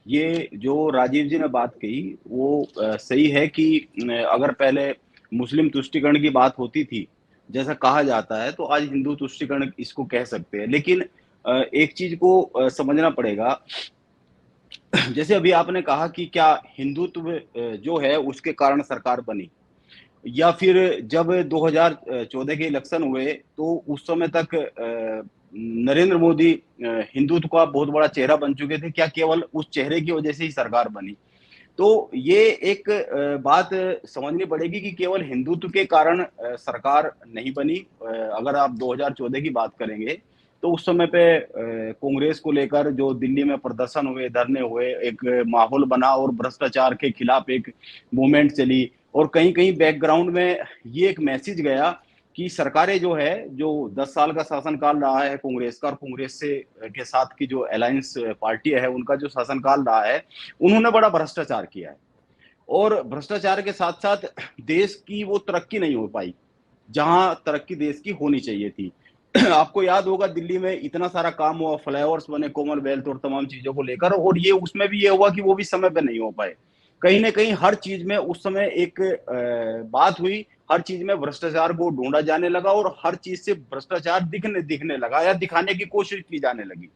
ये जो राजीव जी ने बात कही वो सही है कि अगर पहले मुस्लिम तुष्टिकरण की बात होती थी, जैसा कहा जाता है, तो आज हिंदू तुष्टिकरण इसको कह सकते हैं। लेकिन एक चीज को समझना पड़ेगा। जैसे अभी आपने कहा कि क्या हिंदुत्व जो है उसके कारण सरकार बनी, या फिर जब 2014 के इलेक्शन हुए तो उस समय तक नरेंद्र मोदी हिंदुत्व का बहुत बड़ा चेहरा बन चुके थे, क्या केवल उस चेहरे की वजह से ही सरकार बनी? तो ये एक बात समझनी पड़ेगी कि केवल हिंदुत्व के कारण सरकार नहीं बनी। अगर आप 2014 की बात करेंगे तो उस समय पे कांग्रेस को लेकर जो दिल्ली में प्रदर्शन हुए, धरने हुए, एक माहौल बना और भ्रष्टाचार के खिलाफ एक मूवमेंट चली। और कहीं कहीं बैकग्राउंड में ये एक मैसेज गया कि सरकारें जो है, जो 10 साल का शासनकाल रहा है कांग्रेस का, और कांग्रेस से के साथ की जो अलायंस पार्टी है उनका जो शासनकाल रहा है, उन्होंने बड़ा भ्रष्टाचार किया है। और भ्रष्टाचार के साथ साथ देश की वो तरक्की नहीं हो पाई जहां तरक्की देश की होनी चाहिए थी। आपको याद होगा दिल्ली में इतना सारा काम हुआ, फ्लाईओवर्स बने कॉमनवेल्थ और तमाम चीजों को लेकर, और ये उसमें भी ये हुआ कि वो भी समय पे नहीं हो पाए। कहीं ना कहीं हर चीज में उस समय एक बात हुई, हर चीज में भ्रष्टाचार को ढूंढा जाने लगा और हर चीज से भ्रष्टाचार दिखने दिखने लगा या दिखाने की कोशिश की जाने लगी।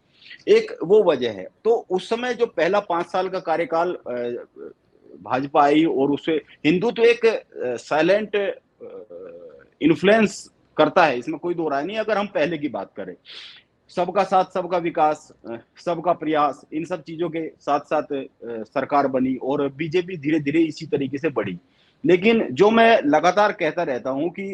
एक वो वजह है। तो उस समय जो पहला 5 साल का कार्यकाल भाजपा आई और उसे हिंदुत्व एक साइलेंट इन्फ्लुएंस करता है, इसमें कोई दो राय नहीं। अगर हम पहले की बात करें, सबका साथ सबका विकास, सबका प्रयास, इन सब चीजों के साथ साथ सरकार बनी और बीजेपी धीरे धीरे इसी तरीके से बढ़ी। लेकिन जो मैं लगातार कहता रहता हूं कि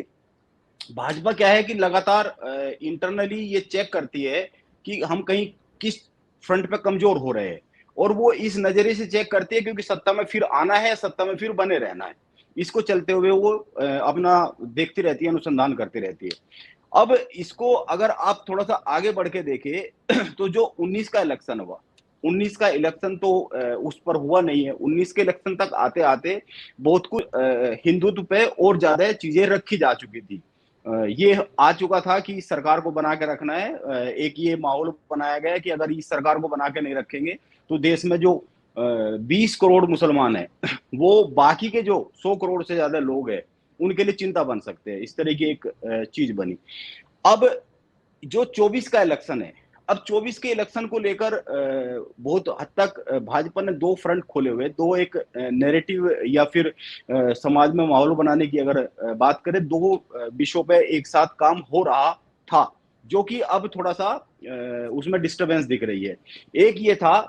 भाजपा क्या है कि लगातार इंटरनली ये चेक करती है कि हम कहीं किस फ्रंट पे कमजोर हो रहे हैं, और वो इस नजरिए से चेक करती है क्योंकि सत्ता में फिर आना है, सत्ता में फिर बने रहना है। इसको चलते हुए वो अपना देखती रहती है, अनुसंधान करती रहती है। अब इसको अगर आप थोड़ा सा आगे बढ़ के देखें तो जो 19 का इलेक्शन हुआ, 19 का इलेक्शन तो उस पर हुआ नहीं है। 19 के इलेक्शन तक आते आते बहुत कुछ हिंदुत्व पे और ज्यादा चीजें रखी जा चुकी थी। ये आ चुका था कि सरकार को बना के रखना है। एक ये माहौल बनाया गया कि अगर इस सरकार को बना के नहीं रखेंगे तो देश में जो 20 करोड़ मुसलमान है वो बाकी के जो 100 करोड़ से ज्यादा लोग हैं उनके लिए चिंता बन सकते हैं। इस तरह की एक चीज बनी। अब जो 24 का इलेक्शन है, अब 24 के इलेक्शन को लेकर बहुत हद तक भाजपा ने दो फ्रंट खोले हुए, दो एक नैरेटिव या फिर समाज में माहौल बनाने की अगर बात करें, दो विषयों पे एक साथ काम हो रहा था, जो कि अब थोड़ा सा उसमें डिस्टरबेंस दिख रही है। एक ये था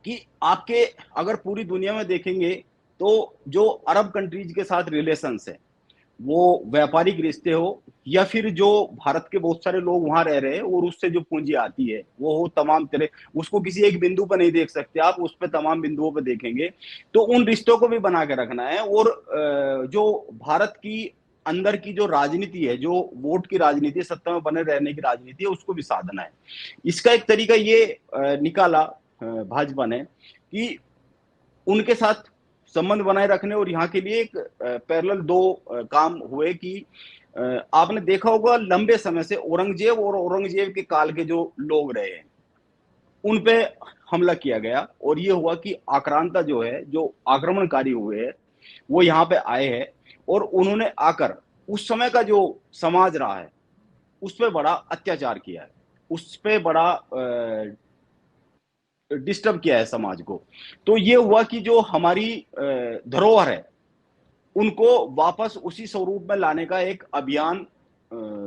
कि आपके अगर पूरी दुनिया में देखेंगे तो जो अरब कंट्रीज के साथ रिलेशंस है, वो व्यापारिक रिश्ते हो या फिर जो भारत के बहुत सारे लोग वहां रह रहे हैं और उससे जो पूंजी आती है वो हो तमाम तरह, उसको किसी एक बिंदु पर नहीं देख सकते आप, उस पर तमाम बिंदुओं पर देखेंगे। तो उन रिश्तों को भी बना के रखना है। और जो भारत की अंदर की जो राजनीति है, जो वोट की राजनीति है, सत्ता में बने रहने की राजनीति है, उसको भी साधना है। इसका एक तरीका ये निकाला भाजपा ने कि उनके साथ संबंध बनाए रखने और यहाँ के लिए एक पैरेलल दो काम हुए कि आपने देखा होगा लंबे समय से औरंगजेब और औरंगजेब के काल के जो लोग रहे हैं उन पे हमला किया गया, और ये हुआ कि आक्रांता जो है, जो आक्रमणकारी हुए हैं, वो यहाँ पे आए हैं और उन्होंने आकर उस समय का जो समाज रहा है उस पर बड़ा अत्याचार किया है, उस पर बड़ा डिस्टर्ब किया है समाज को। तो ये हुआ कि जो हमारी धरोहर है उनको वापस उसी स्वरूप में लाने का एक अभियान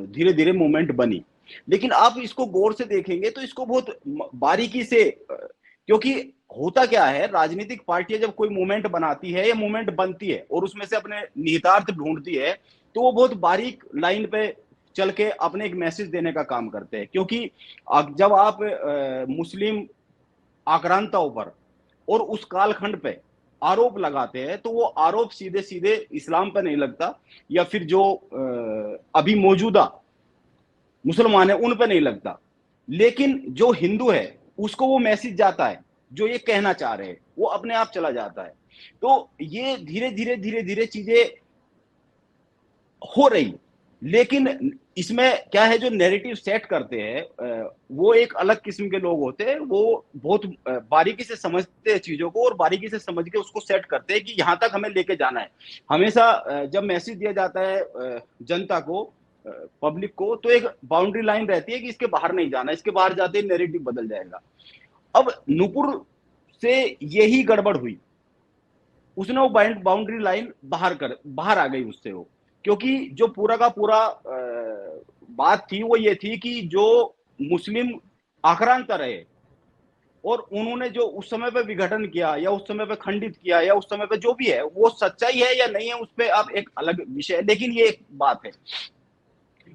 धीरे धीरे मूवमेंट बनी। लेकिन आप इसको गौर से देखेंगे तो इसको बहुत बारीकी से क्योंकि होता क्या है, राजनीतिक पार्टियां जब कोई मूवमेंट बनाती है या मूवमेंट बनती है और उसमें से अपने निहितार्थ ढूंढती है, तो वो बहुत बारीक लाइन पे चल के अपने एक मैसेज देने का काम करते हैं। क्योंकि जब आप मुस्लिम आक्रांताओं पर और उस कालखंड पे आरोप लगाते हैं तो वो आरोप सीधे सीधे इस्लाम पे नहीं लगता या फिर जो अभी मौजूदा मुसलमान है उन पे नहीं लगता, लेकिन जो हिंदू है उसको वो मैसेज जाता है, जो ये कहना चाह रहे हैं वो अपने आप चला जाता है। तो ये धीरे धीरे धीरे धीरे चीजें हो रही, लेकिन इसमें क्या है, जो नैरेटिव सेट करते हैं वो एक अलग किस्म के लोग होते हैं। वो बहुत बारीकी से समझते हैं चीजों को और बारीकी से समझ के उसको सेट करते हैं कि यहाँ तक हमें लेके जाना है। हमेशा जब मैसेज दिया जाता है जनता को, पब्लिक को, तो एक बाउंड्री लाइन रहती है कि इसके बाहर नहीं जाना, इसके बाहर जाते ही नैरेटिव बदल जाएगा। अब नूपुर से यही गड़बड़ हुई, उसने वो बाउंड्री लाइन बाहर आ गई उससे वो, क्योंकि जो पूरा का पूरा बात थी वो ये थी कि जो मुस्लिम आक्रांता रहे और उन्होंने जो उस समय पे विघटन किया या उस समय पे खंडित किया या उस समय पे जो भी है, वो सच्चाई है या नहीं है, उस पर अब एक अलग विषय है, लेकिन ये एक बात है।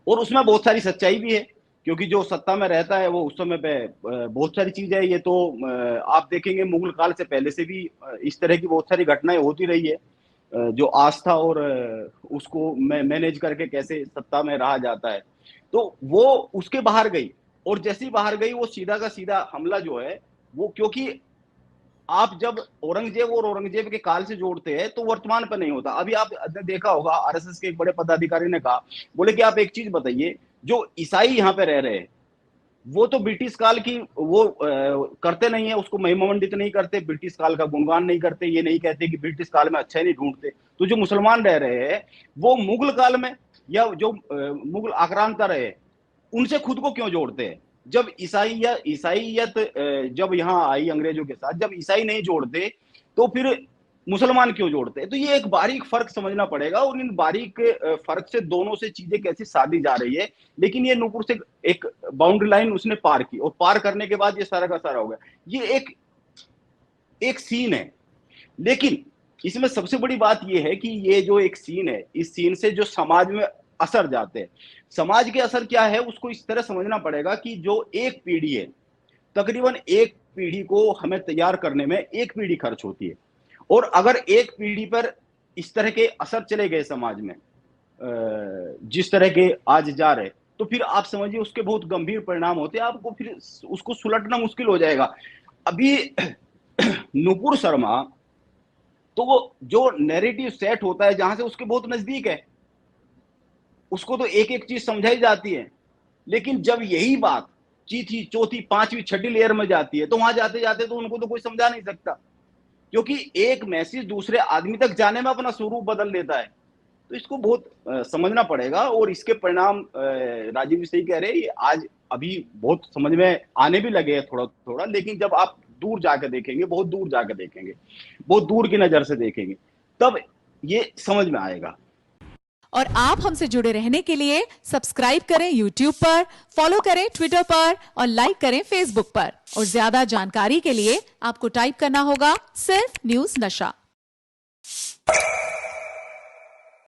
और उसमें बहुत सारी सच्चाई भी है, क्योंकि जो सत्ता में रहता है वो उस समय पे बहुत सारी चीजें है। ये तो आप देखेंगे मुगल काल से पहले से भी इस तरह की बहुत सारी घटनाएं होती रही है, जो आस्था और उसको मैनेज करके कैसे सत्ता में रहा जाता है। तो वो उसके बाहर गई, और जैसी बाहर गई वो सीधा का सीधा हमला जो है वो, क्योंकि आप जब औरंगजेब और औरंगजेब के काल से जोड़ते हैं तो वर्तमान पर नहीं होता। अभी आपने देखा होगा, आरएसएस के एक बड़े पदाधिकारी ने कहा, बोले कि आप एक चीज बताइए, जो ईसाई यहाँ पे रह रहे हैं वो तो ब्रिटिश काल की वो करते नहीं है, उसको महिमामंडित नहीं करते, ब्रिटिश काल का गुणगान नहीं करते, ये नहीं कहते कि ब्रिटिश काल में अच्छा ही नहीं ढूंढते। तो जो मुसलमान रह रहे हैं वो मुगल काल में या जो मुगल आक्रांता रहे उनसे खुद को क्यों जोड़ते हैं? जब ईसाईयत जब यहाँ आई अंग्रेजों के साथ, जब ईसाई नहीं जोड़ते तो फिर मुसलमान क्यों जोड़ते हैं? तो ये एक बारीक फर्क समझना पड़ेगा, और इन बारीक फर्क से दोनों से चीजें कैसे साधी जा रही है। लेकिन ये नूपुर से एक बाउंड्री लाइन उसने पार की, और पार करने के बाद ये सारा का सारा हो गया। ये एक सीन है, लेकिन इसमें सबसे बड़ी बात ये है कि ये जो एक सीन है, इस सीन से जो समाज में असर जाते हैं, समाज के असर क्या है उसको इस तरह समझना पड़ेगा कि जो एक पीढ़ी है, तकरीबन एक पीढ़ी को हमें तैयार करने में एक पीढ़ी खर्च होती है, और अगर एक पीढ़ी पर इस तरह के असर चले गए समाज में जिस तरह के आज जा रहे, तो फिर आप समझिए उसके बहुत गंभीर परिणाम होते हैं। आपको फिर उसको सुलटना मुश्किल हो जाएगा। अभी नुपुर शर्मा, तो वो जो नैरेटिव सेट होता है जहां से उसके बहुत नजदीक है, उसको तो एक एक चीज समझाई जाती है, लेकिन जब यही बात चौथी चौथी पांचवी छठी लेयर में जाती है तो वहां जाते जाते तो उनको तो कोई समझा नहीं सकता, क्योंकि एक मैसेज दूसरे आदमी तक जाने में अपना स्वरूप बदल लेता है। तो इसको बहुत समझना पड़ेगा, और इसके परिणाम राजीव जी सही कह रहे हैं, आज अभी बहुत समझ में आने भी लगे हैं थोड़ा थोड़ा, लेकिन जब आप दूर जाकर देखेंगे, बहुत दूर जाकर देखेंगे, बहुत दूर की नजर से देखेंगे, तब ये समझ में आएगा। और आप हमसे जुड़े रहने के लिए सब्सक्राइब करें YouTube पर, फॉलो करें Twitter पर और लाइक करें Facebook पर। और ज्यादा जानकारी के लिए आपको टाइप करना होगा सिर्फ न्यूज़ नशा।